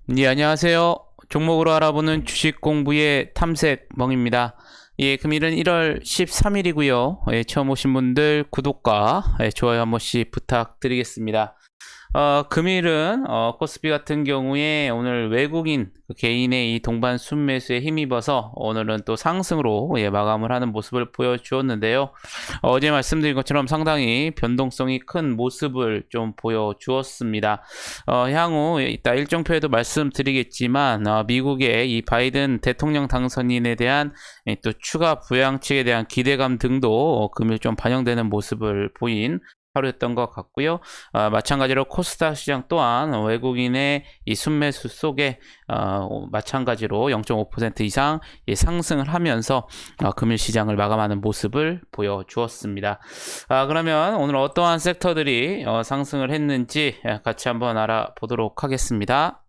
네, 안녕하세요. 종목으로 알아보는 주식 공부의 탐색멍입니다. 예, 금일은 1월 13일이고요. 예, 처음 오신 분들 구독과 좋아요 한 번씩 부탁드리겠습니다. 금일은 코스피 같은 경우에 오늘 외국인 개인의 이 동반 순매수에 힘입어서 오늘은 또 상승으로 마감을 하는 모습을 보여주었는데요. 어제 말씀드린 것처럼 상당히 변동성이 큰 모습을 좀 보여주었습니다. 향후 이따 일정표에도 말씀드리겠지만 미국의 이 바이든 대통령 당선인에 대한 또 추가 부양책에 대한 기대감 등도 금일 좀 반영되는 모습을 보인 하루였던 것 같고요. 마찬가지로 코스닥 시장 또한 외국인의 이 순매수 속에 마찬가지로 0.5% 이상 상승을 하면서 금일 시장을 마감하는 모습을 보여주었습니다. 그러면 오늘 어떠한 섹터들이 상승을 했는지 같이 한번 알아보도록 하겠습니다.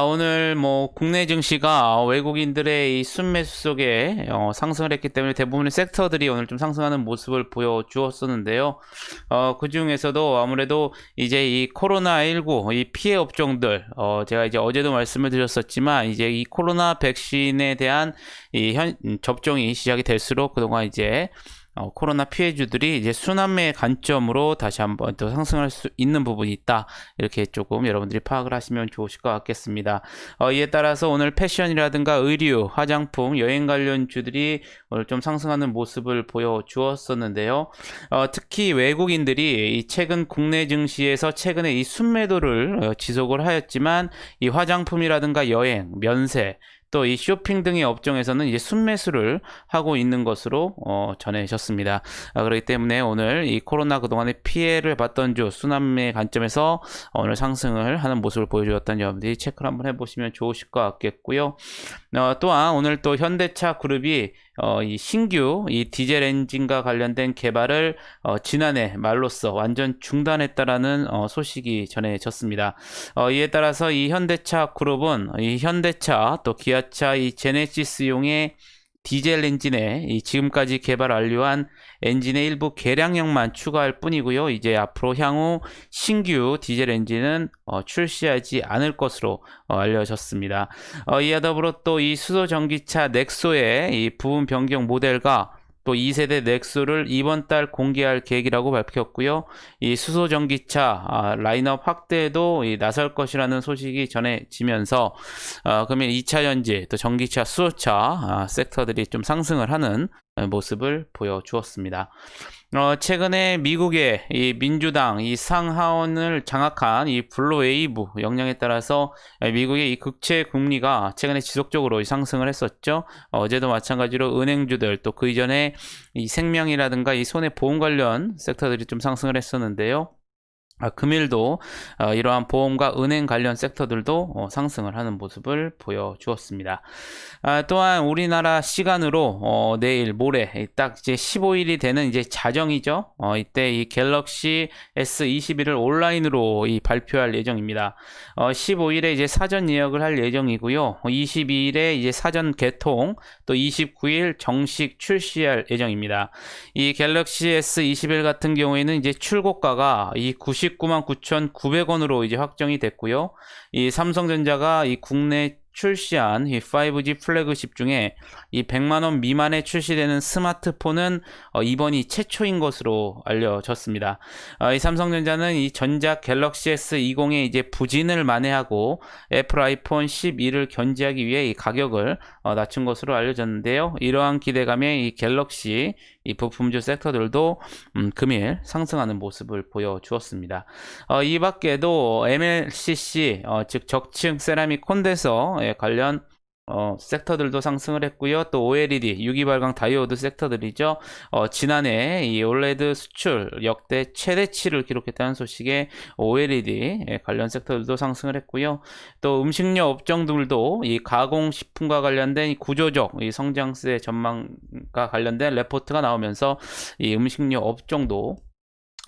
오늘 국내 증시가 외국인들의 이 순매수 속에 상승을 했기 때문에 대부분의 섹터들이 오늘 좀 상승하는 모습을 보여주었었는데요. 그 중에서도 아무래도 이제 이 코로나19 이 피해 업종들, 제가 이제 어제도 말씀을 드렸었지만 이제 이 코로나 백신에 대한 이 접종이 시작이 될수록 그동안 이제 코로나 피해주들이 이제 순환매의 관점으로 다시 한번 또 상승할 수 있는 부분이 있다. 이렇게 조금 여러분들이 파악을 하시면 좋으실 것 같겠습니다. 이에 따라서 오늘 패션이라든가 의류, 화장품, 여행 관련주들이 오늘 좀 상승하는 모습을 보여주었었는데요. 특히 외국인들이 이 최근 국내 증시에서 최근에 이 순매도를 지속을 하였지만 이 화장품이라든가 여행, 면세, 또 이 쇼핑 등의 업종에서는 이제 순매수를 하고 있는 것으로 전해졌습니다. 그렇기 때문에 오늘 이 코로나 그동안의 피해를 봤던 주 순환매 관점에서 오늘 상승을 하는 모습을 보여주었던 여러분들이 체크를 한번 해보시면 좋으실 것 같겠고요. 또한 오늘 또 현대차 그룹이 이 신규 이 디젤 엔진과 관련된 개발을 지난해 말로써 완전 중단했다라는 소식이 전해졌습니다. 이에 따라서 이 현대차 그룹은 이 현대차 또 기아차 이 제네시스용의 디젤 엔진에 이 지금까지 개발 완료한 엔진의 일부 개량형만 추가할 뿐이고요. 이제 앞으로 향후 신규 디젤 엔진은 출시하지 않을 것으로 알려졌습니다. 이와 더불어 또 이 수소 전기차 넥소의 이 부분 변경 모델과 또 2세대 넥소를 이번 달 공개할 계획이라고 밝혔고요. 이 수소 전기차 라인업 확대에도 나설 것이라는 소식이 전해지면서 그러면 2차 전지 또 전기차 수소차 섹터들이 좀 상승을 하는 모습을 보여주었습니다. 최근에 미국의 이 민주당 이 상하원을 장악한 이 블루웨이브 영향에 따라서 미국의 이 국채 금리가 최근에 지속적으로 상승을 했었죠. 어제도 마찬가지로 은행주들 또 그 이전에 이 생명이라든가 이 손해보험 관련 섹터들이 좀 상승을 했었는데요. 금일도 이러한 보험과 은행 관련 섹터들도 상승을 하는 모습을 보여주었습니다. 또한 우리나라 시간으로 내일 모레 딱 이제 15일이 되는 이제 자정이죠. 이때 이 갤럭시 S21을 온라인으로 발표할 예정입니다. 15일에 이제 사전 예약을 할 예정이고요. 22일에 이제 사전 개통, 또 29일 정식 출시할 예정입니다. 이 갤럭시 S21 같은 경우에는 이제 출고가가 이 99만 9,900원으로 이제 확정이 됐고요. 이 삼성전자가 이 국내 출시한 이 5G 플래그십 중에 이 100만원 미만에 출시되는 스마트폰은 이번이 최초인 것으로 알려졌습니다. 이 삼성전자는 이 전작 갤럭시 S20의 이제 부진을 만회하고 애플 아이폰 12를 견지하기 위해 이 가격을 낮춘 것으로 알려졌는데요. 이러한 기대감에 이 갤럭시 이 부품주 섹터들도 금일 상승하는 모습을 보여주었습니다. 이 밖에도 MLCC 즉 적층 세라믹 콘덴서 관련 섹터들도 상승을 했고요. 또 OLED 유기발광 다이오드 섹터들이죠. 지난해 이 OLED 수출 역대 최대치를 기록했다는 소식에 OLED 관련 섹터들도 상승을 했고요. 또 음식료 업종들도 이 가공식품과 관련된 이 구조적 이 성장세 전망과 관련된 레포트가 나오면서 이 음식료 업종도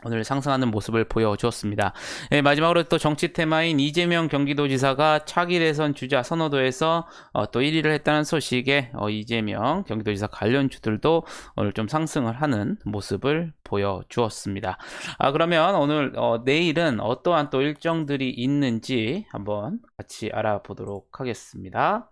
오늘 상승하는 모습을 보여주었습니다. 네, 마지막으로 또 정치 테마인 이재명 경기도지사가 차기 대선 주자 선호도에서 또 1위를 했다는 소식에 이재명 경기도지사 관련주들도 오늘 좀 상승을 하는 모습을 보여주었습니다. 그러면 오늘 내일은 어떠한 또 일정들이 있는지 한번 같이 알아보도록 하겠습니다.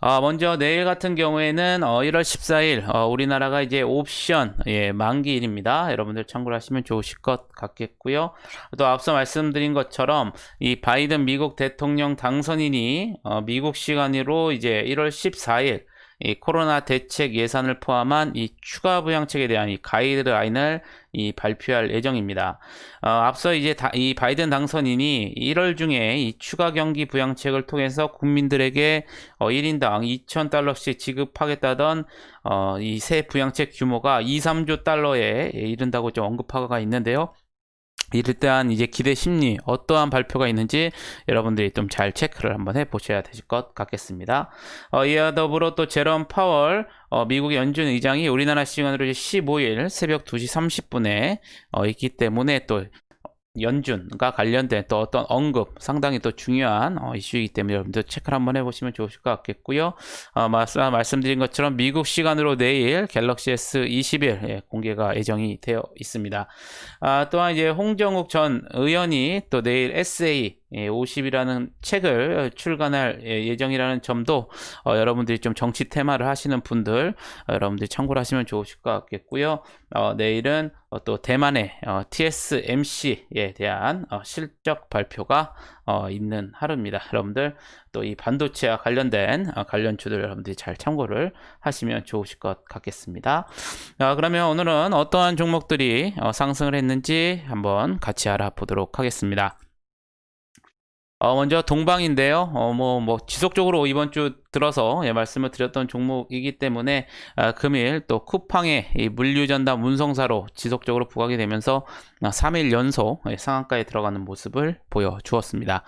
먼저 내일 같은 경우에는 1월 14일 우리나라가 이제 옵션 만기일입니다. 여러분들 참고를 하시면 좋으실 것 같겠고요. 또 앞서 말씀드린 것처럼 이 바이든 미국 대통령 당선인이 미국 시간으로 이제 1월 14일 이 코로나 대책 예산을 포함한 이 추가 부양책에 대한 이 가이드라인을 발표할 예정입니다. 앞서 이제 이 바이든 당선인이 1월 중에 이 추가 경기 부양책을 통해서 국민들에게 1인당 $2,000씩 지급하겠다던 이 새 부양책 규모가 2-3조 달러에 이른다고 좀 언급하가 있는데요. 일단 이제 기대 심리 어떠한 발표가 있는지 여러분들이 좀 잘 체크를 한번 해보셔야 되실 것 같겠습니다. 이와 더불어 또 제롬 파월 미국 연준 의장이 우리나라 시간으로 이제 15일 새벽 2시 30분에 있기 때문에 또 연준과 관련된 또 어떤 언급 상당히 또 중요한 이슈이기 때문에 여러분들 체크를 한번 해보시면 좋으실 것 같겠고요. 말씀드린 것처럼 미국 시간으로 내일 갤럭시 S21 공개가 예정이 되어 있습니다. 또한 이제 홍정욱 전 의원이 또 내일 SA 50이라는 책을 출간할 예정이라는 점도 여러분들이 좀 정치 테마를 하시는 분들 여러분들이 참고를 하시면 좋으실 것 같겠고요. 내일은 또 대만의 TSMC에 대한 실적 발표가 있는 하루입니다. 여러분들 또 이 반도체와 관련된 관련주들 여러분들이 잘 참고를 하시면 좋으실 것 같겠습니다. 그러면 오늘은 어떠한 종목들이 상승을 했는지 한번 같이 알아보도록 하겠습니다. 먼저 동방인데요. 지속적으로 이번 주 들어서 말씀을 드렸던 종목이기 때문에 금일 또 쿠팡의 이 물류전담 운송사로 지속적으로 부각이 되면서 3일 연속 상한가에 들어가는 모습을 보여주었습니다.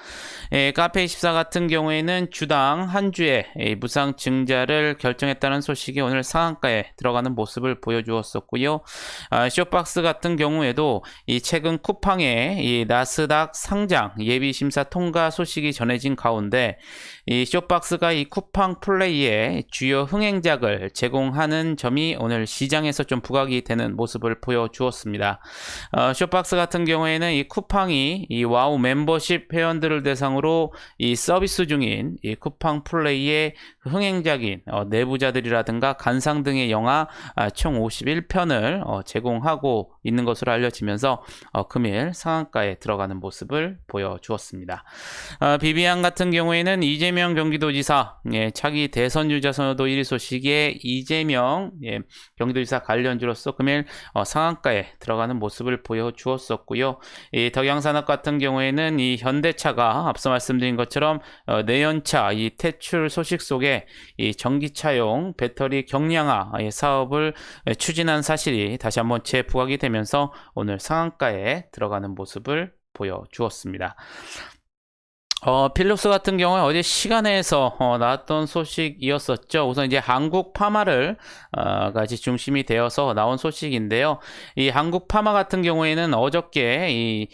카페24 같은 경우에는 주당 한 주에 무상 증자를 결정했다는 소식이 오늘 상한가에 들어가는 모습을 보여주었었고요. 쇼박스 같은 경우에도 이 최근 쿠팡의 이 나스닥 상장 예비 심사 통과 소식이 전해진 가운데 이 쇼박스가 이 쿠팡 플레이의 주요 흥행작을 제공하는 점이 오늘 시장에서 좀 부각이 되는 모습을 보여주었습니다. 쇼박스 같은 경우에는 이 쿠팡이 이 와우 멤버십 회원들을 대상으로 이 서비스 중인 이 쿠팡 플레이의 흥행작인 내부자들이라든가 간상 등의 영화 총 51편을 제공하고 있는 것으로 알려지면서 금일 상한가에 들어가는 모습을 보여주었습니다. 비비안 같은 경우에는 이재명 경기도지사 차기 대선 유자 선호도 1위 소식에 이재명 경기도지사 관련주로서 금일 상한가에 들어가는 모습을 보여주었었고요. 이 덕양산업 같은 경우에는 이 현대차가 앞서 말씀드린 것처럼 내연차 이 퇴출 소식 속에 이 전기차용 배터리 경량화 사업을 추진한 사실이 다시 한번 재부각이 되면서 오늘 상한가에 들어가는 모습을 보여주었습니다. 필립스 같은 경우에 어제 시간에서 나왔던 소식이었었죠. 우선 이제 한국 파마를 같이 중심이 되어서 나온 소식인데요. 이 한국 파마 같은 경우에는 어저께 이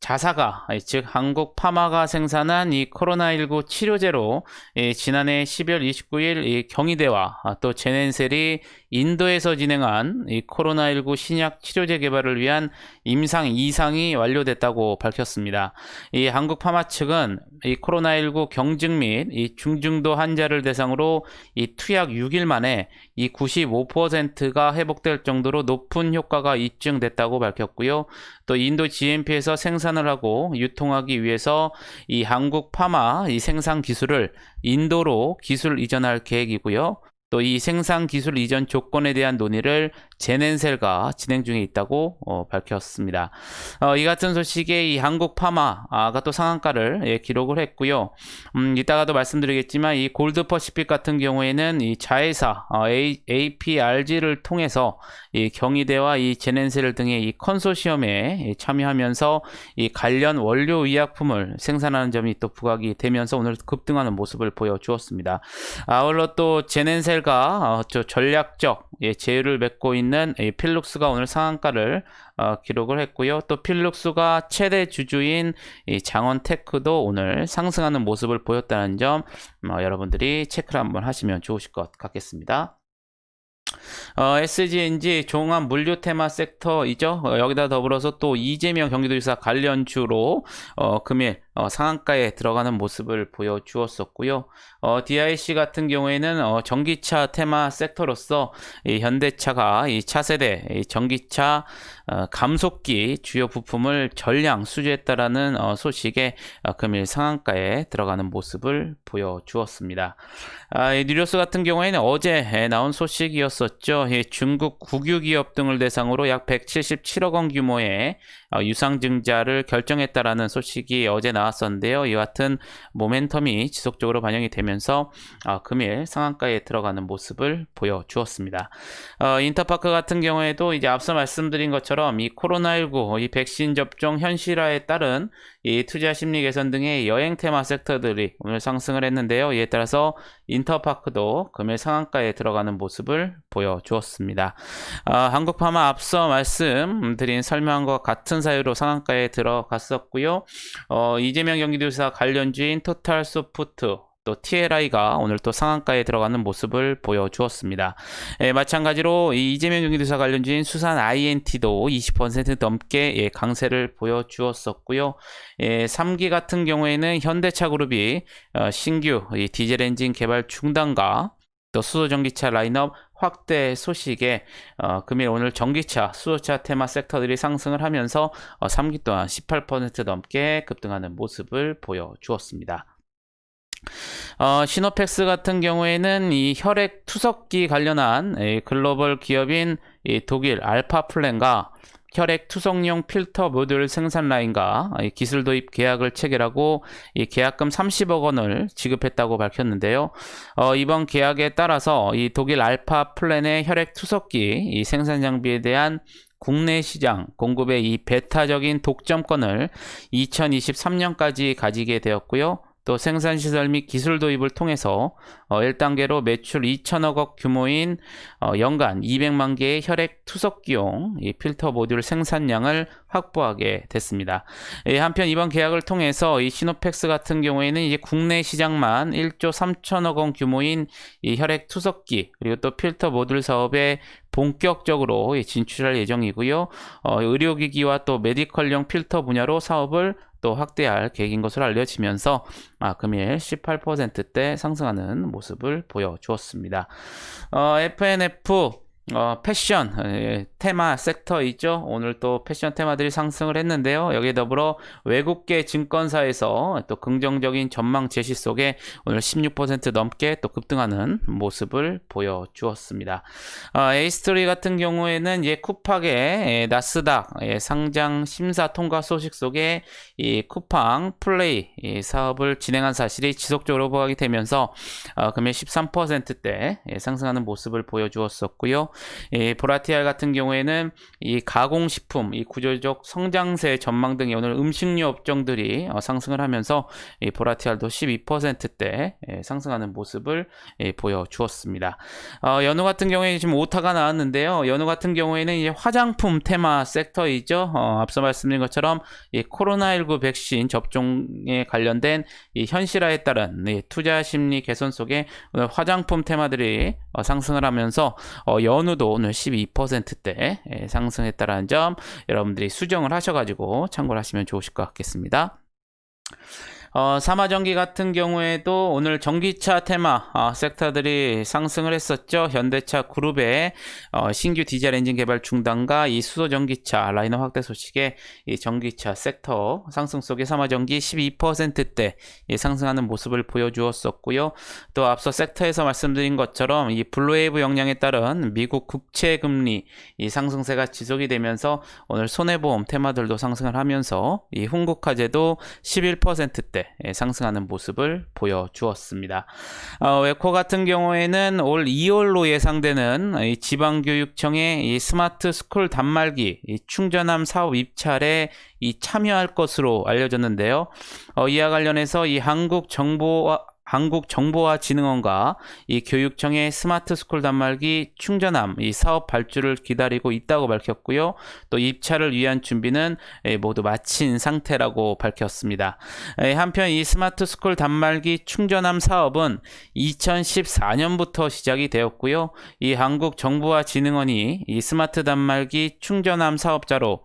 자사가 즉 한국 파마가 생산한 이 코로나19 치료제로 지난해 12월 29일 이 경희대와 또 제넨셀이 인도에서 진행한 이 코로나19 신약 치료제 개발을 위한 임상 2상이 완료됐다고 밝혔습니다. 이 한국 파마 측은 이 코로나19 경증 및 이 중증도 환자를 대상으로 이 투약 6일 만에 이 95%가 회복될 정도로 높은 효과가 입증됐다고 밝혔고요. 또 인도 GMP에서 생산을 하고 유통하기 위해서 이 한국 파마 이 생산 기술을 인도로 기술 이전할 계획이고요. 또 이 생산 기술 이전 조건에 대한 논의를 제넨셀가 진행 중에 있다고 밝혔습니다. 이 같은 소식에 이 한국 파마가 또 상한가를 기록을 했고요. 이따가도 말씀드리겠지만 이 골드퍼시픽 같은 경우에는 이 자회사 APRG를 통해서 이 경희대와 이 제넨셀 등의 이 컨소시엄에 참여하면서 이 관련 원료 의약품을 생산하는 점이 또 부각이 되면서 오늘 급등하는 모습을 보여주었습니다. 아울러 또 제넨셀과 전략적 제휴를 맺고 있는 필룩스가 오늘 상한가를 기록을 했고요. 또 필룩스가 최대 주주인 이 장원테크도 오늘 상승하는 모습을 보였다는 점 여러분들이 체크를 한번 하시면 좋으실 것 같겠습니다. SGNG 종합 물류 테마 섹터이죠. 여기다 더불어서 또 이재명 경기도지사 관련주로 금일 상한가에 들어가는 모습을 보여주었었고요. DIC 같은 경우에는 전기차 테마 섹터로서 이 현대차가 이 차세대 이 전기차 감속기 주요 부품을 전량 수주했다라는 소식에 금일 상한가에 들어가는 모습을 보여주었습니다. 이 뉴로스 같은 경우에는 어제 나온 소식이었었죠. 중국 국유기업 등을 대상으로 약 177억 원 규모의 유상증자를 결정했다라는 소식이 어제 나왔었는데요. 이와 같은 모멘텀이 지속적으로 반영이 되면서 금일 상한가에 들어가는 모습을 보여주었습니다. 인터파크 같은 경우에도 이제 앞서 말씀드린 것처럼 이 코로나19 이 백신 접종 현실화에 따른 이 투자 심리 개선 등의 여행 테마 섹터들이 오늘 상승을 했는데요. 이에 따라서 인터파크도 금일 상한가에 들어가는 모습을 보여주었습니다. 한국파마 앞서 말씀드린 설명과 같은 사유로 상한가에 들어갔었고요. 이재명 경기도지사 관련주인 토탈소프트 또 TLI가 오늘 또 상한가에 들어가는 모습을 보여주었습니다. 마찬가지로 이재명 경기도지사 관련주인 수산 INT도 20% 넘게 강세를 보여주었었고요. 3기 같은 경우에는 현대차 그룹이 신규 디젤 엔진 개발 중단과 또 수소전기차 라인업 확대 소식에 금일 오늘 전기차, 수소차 테마 섹터들이 상승을 하면서 3기 동안 18% 넘게 급등하는 모습을 보여주었습니다. 시노펙스 같은 경우에는 이 혈액 투석기 관련한 글로벌 기업인 독일 알파플랜과 혈액 투석용 필터 모듈 생산 라인과 기술 도입 계약을 체결하고 이 계약금 30억 원을 지급했다고 밝혔는데요. 이번 계약에 따라서 이 독일 알파플랜의 혈액 투석기 이 생산 장비에 대한 국내 시장 공급의 이 배타적인 독점권을 2023년까지 가지게 되었고요. 또 생산시설 및 기술 도입을 통해서 1단계로 매출 2천억 원 규모인 연간 200만 개의 혈액 투석기용 이 필터 모듈 생산량을 확보하게 됐습니다. 한편 이번 계약을 통해서 이 시노펙스 같은 경우에는 이제 국내 시장만 1조 3천억 원 규모인 이 혈액 투석기 그리고 또 필터 모듈 사업에 본격적으로 진출할 예정이고요. 의료기기와 또 메디컬용 필터 분야로 사업을 또 확대할 계획인 것으로 알려지면서 금일 18%대 상승하는 모습을 보여주었습니다. FNF 패션 테마 섹터이죠. 오늘 또 패션 테마들이 상승을 했는데요. 여기에 더불어 외국계 증권사에서 또 긍정적인 전망 제시 속에 오늘 16% 넘게 또 급등하는 모습을 보여주었습니다. 에이스토리 같은 경우에는 쿠팡의 나스닥 상장 심사 통과 소식 속에 이 쿠팡 플레이 사업을 진행한 사실이 지속적으로 보고가 되면서 금일 13%대 상승하는 모습을 보여주었었고요. 보라티알 같은 경우에는 이 가공식품, 이 구조적 성장세 전망 등이 오늘 음식료 업종들이 상승을 하면서 이 보라티알도 12%대 상승하는 모습을 보여주었습니다. 연우 같은 경우에 지금 오타가 나왔는데요. 연우 같은 경우에는 이제 화장품 테마 섹터이죠. 앞서 말씀드린 것처럼 이 코로나19 백신 접종에 관련된 이 현실화에 따른 투자 심리 개선 속에 오늘 화장품 테마들이 상승을 하면서 연우도 오늘 12%대 상승했다는 점 여러분들이 수정을 하셔가지고 참고를 하시면 좋으실 것 같겠습니다. 삼화전기 같은 경우에도 오늘 전기차 테마 섹터들이 상승을 했었죠. 현대차 그룹의 신규 디젤 엔진 개발 중단과 이 수소전기차 라인업 확대 소식에 이 전기차 섹터 상승 속에 삼화전기 12%대 상승하는 모습을 보여주었었고요. 또 앞서 섹터에서 말씀드린 것처럼 이 블루웨이브 영향에 따른 미국 국채 금리 이 상승세가 지속이 되면서 오늘 손해보험 테마들도 상승을 하면서 이 훈국화재도 11%대 상승하는 모습을 보여주었습니다. 웨코 같은 경우에는 올 2월로 예상되는 이 지방교육청의 이 스마트 스쿨 단말기 이 충전함 사업 입찰에 이 참여할 것으로 알려졌는데요. 이와 관련해서 이 한국정보화진흥원과 이 교육청의 스마트 스쿨 단말기 충전함 이 사업 발주를 기다리고 있다고 밝혔고요. 또 입찰을 위한 준비는 모두 마친 상태라고 밝혔습니다. 한편 이 스마트 스쿨 단말기 충전함 사업은 2014년부터 시작이 되었고요. 이 한국정보화진흥원이 이 스마트 단말기 충전함 사업자로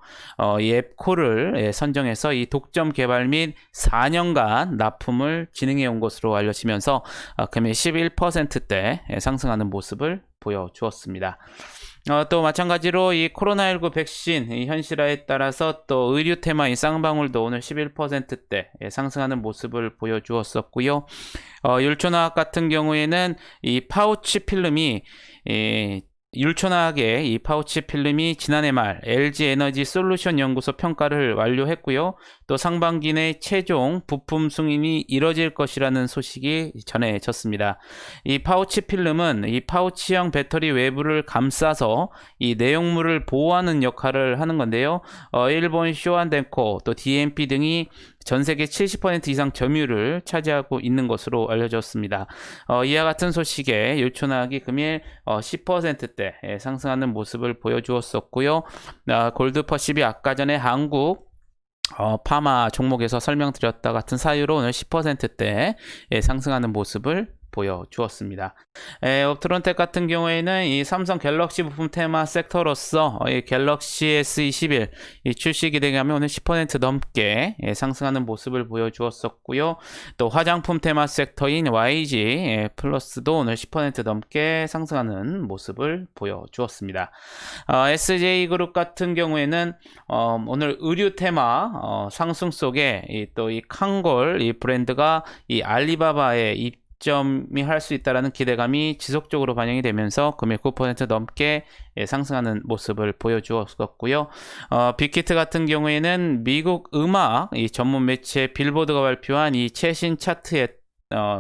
이 앱코를 선정해서 이 독점 개발 및 4년간 납품을 진행해 온 것으로 알려지면서 금일 11%대 상승하는 모습을 보여주었습니다. 또 마찬가지로 이 코로나19 백신 이 현실화에 따라서 또 의류 테마인 쌍방울도 오늘 11%대 상승하는 모습을 보여주었었고요. 율촌화학 같은 경우에는 이 파우치 필름이 율촌화학의 이 파우치 필름이 지난해 말 LG 에너지 솔루션 연구소 평가를 완료했고요. 또 상반기 내 최종 부품 승인이 이뤄질 것이라는 소식이 전해졌습니다. 이 파우치 필름은 이 파우치형 배터리 외부를 감싸서 이 내용물을 보호하는 역할을 하는 건데요. 일본 쇼안덴코 또 DMP 등이 전 세계 70% 이상 점유율을 차지하고 있는 것으로 알려졌습니다. 이와 같은 소식에 율촌화학이 금일 10%대 상승하는 모습을 보여주었었고요. 골드퍼십이 아까 전에 한국 파마 종목에서 설명드렸다 같은 사유로 오늘 10%대 상승하는 모습을 보여주었습니다. 옵트론텍 같은 경우에는 이 삼성 갤럭시 부품 테마 섹터로서 이 갤럭시 S21 이 출시 기대감이 오늘 10% 넘게 상승하는 모습을 보여주었었고요. 또 화장품 테마 섹터인 YG 플러스도 오늘 10% 넘게 상승하는 모습을 보여주었습니다. SJ그룹 같은 경우에는 오늘 의류 테마 상승 속에 또 이 칸골 이 브랜드가 이 알리바바의 점이 할 수 있다라는 기대감이 지속적으로 반영이 되면서 금일 9% 넘게 상승하는 모습을 보여주었었고요. 빅히트 같은 경우에는 미국 음악 이 전문 매체 빌보드가 발표한 이 최신 차트에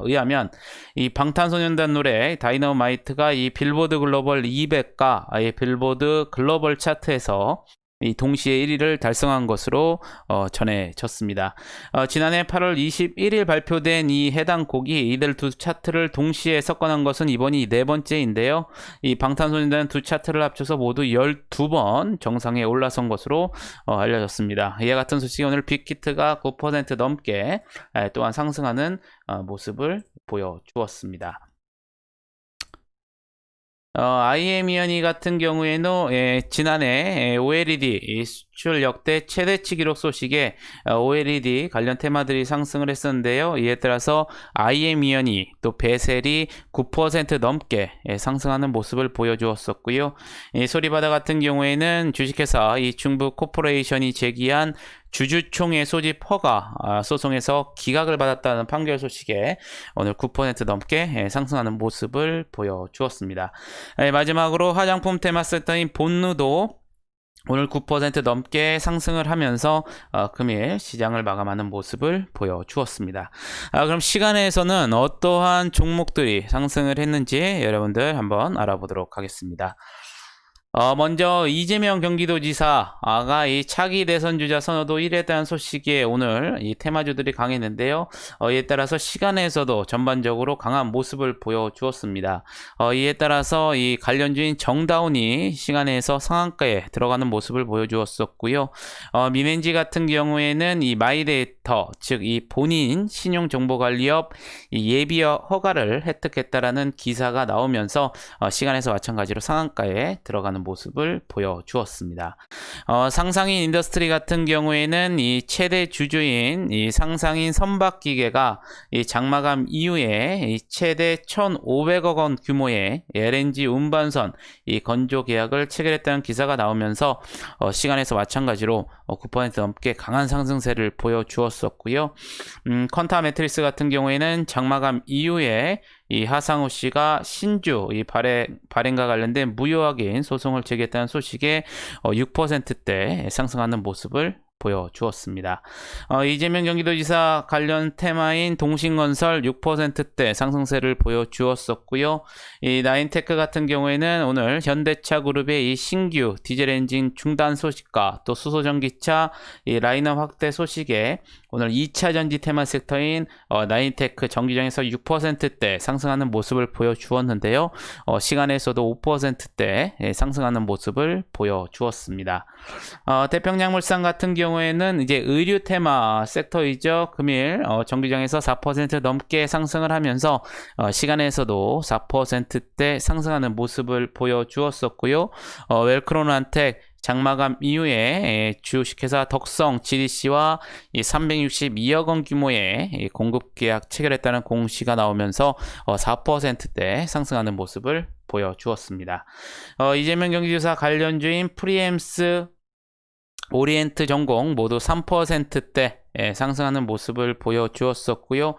의하면 이 방탄소년단 노래 다이너마이트가 이 빌보드 글로벌 200가 이 빌보드 글로벌 차트에서 이 동시에 1위를 달성한 것으로 전해졌습니다. 지난해 8월 21일 발표된 이 해당 곡이 이들 두 차트를 동시에 석권한 것은 이번이 네 번째인데요. 이 방탄소년단 두 차트를 합쳐서 모두 12번 정상에 올라선 것으로 알려졌습니다. 이와 같은 소식이 오늘 빅히트가 9% 넘게 또한 상승하는 모습을 보여주었습니다. IM이언이 같은 경우에는 지난해 OLED 수출 역대 최대치 기록 소식에 OLED 관련 테마들이 상승을 했었는데요. 이에 따라서 IM이언이 또 베셀이 9% 넘게 상승하는 모습을 보여주었었고요. 소리바다 같은 경우에는 주식회사 이 중부 코퍼레이션이 제기한 주주총회 소집 허가 소송에서 기각을 받았다는 판결 소식에 오늘 9% 넘게 상승하는 모습을 보여주었습니다. 마지막으로 화장품 테마 섹터인 본누도 오늘 9% 넘게 상승을 하면서 금일 시장을 마감하는 모습을 보여주었습니다. 그럼 시간에서는 어떠한 종목들이 상승을 했는지 여러분들 한번 알아보도록 하겠습니다. 먼저 이재명 경기도지사가 이 차기 대선 주자 선호도 1위에 대한 소식에 오늘 이 테마주들이 강했는데요. 이에 따라서 시간에서도 전반적으로 강한 모습을 보여주었습니다. 이에 따라서 이 관련주인 정다운이 시간에서 상한가에 들어가는 모습을 보여주었었고요. 미멘지 같은 경우에는 이 마이데이터, 즉 이 본인 신용정보관리업 이 예비 허가를 획득했다라는 기사가 나오면서 시간에서 마찬가지로 상한가에 들어가는 상승하는 모습을 보여주었습니다. 상상인 인더스트리 같은 경우에는 이 최대 주주인 이 상상인 선박기계가 이 장마감 이후에 이 최대 1,500억 원 규모의 LNG 운반선 이 건조 계약을 체결했다는 기사가 나오면서 시간에서 마찬가지로 9% 넘게 강한 상승세를 보여주었었고요. 퀀타 매트리스 같은 경우에는 장마감 이후에 이 하상우 씨가 신주 이 발행과 관련된 무효확인 소송을 제기했다는 소식에 6%대 상승하는 모습을 보여주었습니다. 이재명 경기도지사 관련 테마인 동신건설 6%대 상승세를 보여주었었고요. 이 나인테크 같은 경우에는 오늘 현대차 그룹의 이 신규 디젤 엔진 중단 소식과 또 수소전기차 이 라인업 확대 소식에 오늘 2차 전지 테마 섹터인 나인테크 전기장에서 6%대 상승하는 모습을 보여주었는데요. 시간에서도 5%대 상승하는 모습을 보여주었습니다. 태평양물산 같은 경우에는 이제 의류 테마 섹터이죠. 금일 전기장에서 4% 넘게 상승을 하면서 시간에서도 4%대 상승하는 모습을 보여주었었고요. 웰크론한텍 장마감 이후에 주식회사 덕성 GDC와 362억 원 규모의 공급 계약 체결했다는 공시가 나오면서 4%대 상승하는 모습을 보여주었습니다. 이재명 경기지사 관련주인 프리엠스 오리엔트 전공 모두 3%대 상승하는 모습을 보여주었었고요.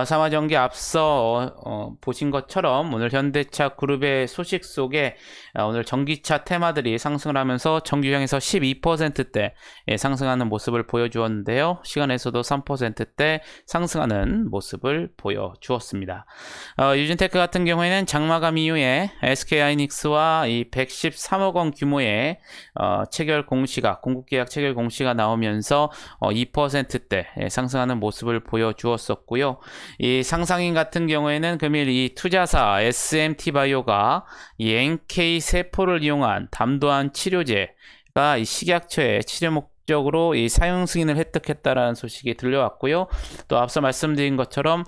삼화전기 앞서 보신 것처럼 오늘 현대차 그룹의 소식 속에 오늘 전기차 테마들이 상승을 하면서 전기장에서 12%대 상승하는 모습을 보여주었는데요. 시간에서도 3%대 상승하는 모습을 보여주었습니다. 유진테크 같은 경우에는 장마감 이후에 SK하이닉스와 이 113억 원 규모의 체결 공시가 공급계약 체결 공시가 나오면서 2%대 상승하는 모습을 보여주었었고요. 이 상상인 같은 경우에는 금일 이 투자사 SMT바이오가 이 NK 세포를 이용한 담도한 치료제가 이 식약처의 치료 목적으로 이 사용 승인을 획득했다라는 소식이 들려왔고요. 또 앞서 말씀드린 것처럼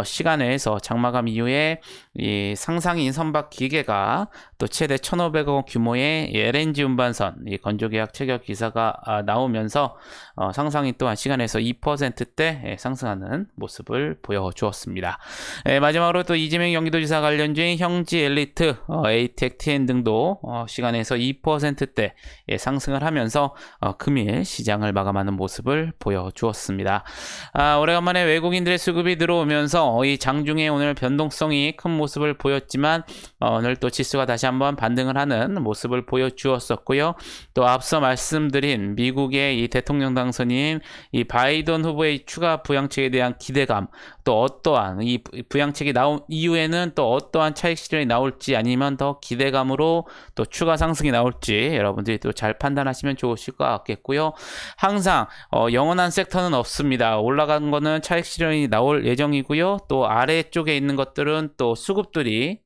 시간 내에서 장마감 이후에 이 상상인 선박 기계가 또 최대 1,500억 원 규모의 LNG 운반선 이 건조 계약 체결 기사가 나오면서 상상인 또한 시간에서 2%대 상승하는 모습을 보여주었습니다. 마지막으로 또 이재명 경기도지사 관련주인 형지 엘리트, 에이텍 TN 등도 시간에서 2%대 상승을 하면서 금일 시장을 마감하는 모습을 보여주었습니다. 오래간만에 외국인들의 수급이 들어오면서 이 장중에 오늘 변동성이 큰 모습을 보였지만 오늘 또 지수가 다시 한번 반등을 하는 모습을 보여주었었고요. 또 앞서 말씀드린 미국의 이 대통령 당선인 이 바이든 후보의 추가 부양책에 대한 기대감, 또 어떠한 이 부양책이 나온 이후에는 또 어떠한 차익 실현이 나올지 아니면 더 기대감으로 또 추가 상승이 나올지 여러분들이 또 잘 판단하시면 좋으실 것 같겠고요. 항상 영원한 섹터는 없습니다. 올라간 거는 차익 실현이 나올 예정이고요. 또 아래쪽에 있는 것들은 또 수급들이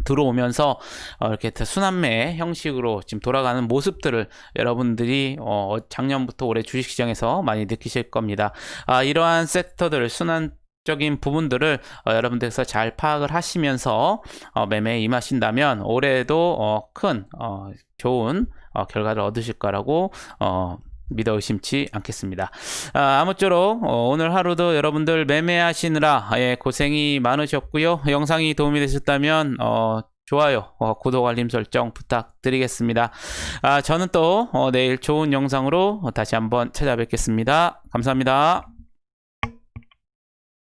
들어오면서 이렇게 순환매 형식으로 지금 돌아가는 모습들을 여러분들이 작년부터 올해 주식시장에서 많이 느끼실 겁니다. 이러한 섹터들 순환적인 부분들을 여러분들께서 잘 파악을 하시면서 매매에 임하신다면 올해도 큰 좋은 결과를 얻으실 거라고 믿어 의심치 않겠습니다. 아무쪼록 오늘 하루도 여러분들 매매하시느라 고생이 많으셨고요. 영상이 도움이 되셨다면 좋아요, 구독, 알림 설정 부탁드리겠습니다. 저는 또 내일 좋은 영상으로 다시 한번 찾아뵙겠습니다. 감사합니다.